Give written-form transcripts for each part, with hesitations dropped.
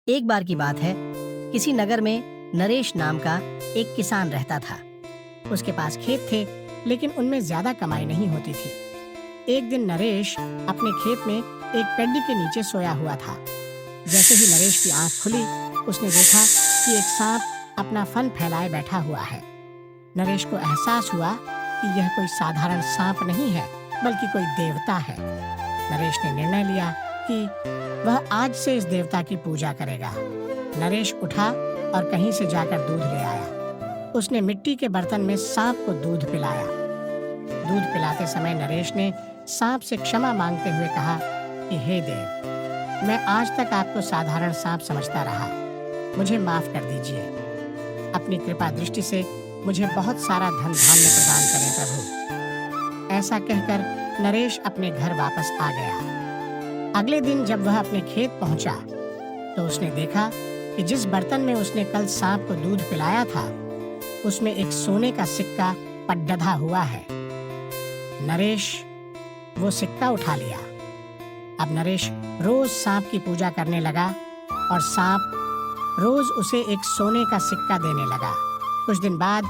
एक बार की बात है, किसी नगर में नरेश नाम का एक किसान रहता था। उसके पास खेत थे, लेकिन उनमें ज्यादा कमाई नहीं होती थी। एक दिन नरेश अपने खेत में एक पेड़ के नीचे सोया हुआ था। जैसे ही नरेश की आंख खुली, उसने देखा कि एक सांप अपना फन फैलाए बैठा हुआ है। नरेश को एहसास हुआ कि यह कोई साधारण सांप नहीं है, बल्कि कोई देवता है। नरेश ने निर्णय लिया कि वह आज से इस देवता की पूजा करेगा। नरेश उठा और कहीं से जाकर दूध ले आया। उसने मिट्टी के बर्तन में सांप को दूध पिलाया। दूध पिलाते समय नरेश ने सांप से क्षमा मांगते हुए कहा कि हे देव, मैं आज तक आपको साधारण सांप समझता रहा, मुझे माफ कर दीजिए। अपनी कृपा दृष्टि से मुझे बहुत सारा धन धान्य प्रदान करें प्रभु। ऐसा कहकर नरेश अपने घर वापस आ गया। अगले दिन जब वह अपने खेत पहुंचा, तो उसने देखा कि जिस बर्तन में उसने कल सांप को दूध पिलाया था, उसमें एक सोने का सिक्का पटडधा हुआ है। नरेश वो सिक्का उठा लिया। अब नरेश रोज सांप की पूजा करने लगा और सांप रोज उसे एक सोने का सिक्का देने लगा। कुछ दिन बाद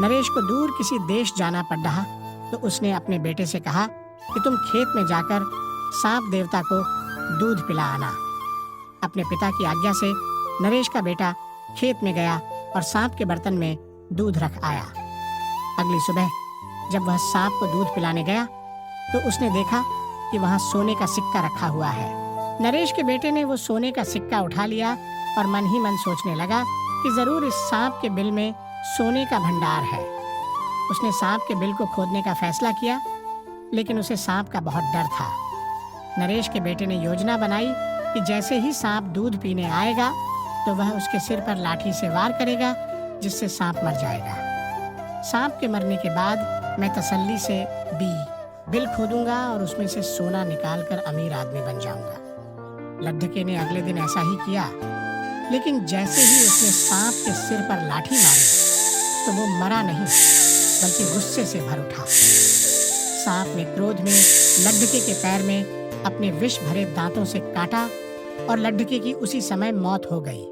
नरेश को दूर किसी देश जाना पड़ रहा, तो उसने अपने बेटे से कहा कि तुम खेत में जाकर सांप देवता को दूध पिला आना। अपने पिता की आज्ञा से नरेश का बेटा खेत में गया और सांप के बर्तन में दूध रख आया। अगली सुबह जब वह सांप को दूध पिलाने गया, तो उसने देखा कि वहां सोने का सिक्का रखा हुआ है। नरेश के बेटे ने वो सोने का सिक्का उठा लिया और मन ही मन सोचने लगा कि जरूर इस सांप के बिल में सोने का भंडार है। उसने सांप के बिल को खोदने का फैसला किया, लेकिन उसे सांप का बहुत डर था। नरेश के बेटे ने योजना बनाई कि जैसे ही सांप दूध पीने आएगा, तो वह उसके सिर पर लाठी से वार करेगा, जिससे सांप मर जाएगा। सांप के मरने के बाद मैं तसल्ली से बिल खोदूंगा और उसमें से सोना निकालकर अमीर आदमी बन जाऊंगा। लड्ढके ने अगले दिन ऐसा ही किया, लेकिन जैसे ही उसने सांप के सिर पर लाठी मारी, तो वो मरा नहीं, बल्कि गुस्से से भर उठा। सांप ने क्रोध में लड्ढके के पैर में अपने विष भरे दांतों से काटा और लड्ढके की उसी समय मौत हो गई।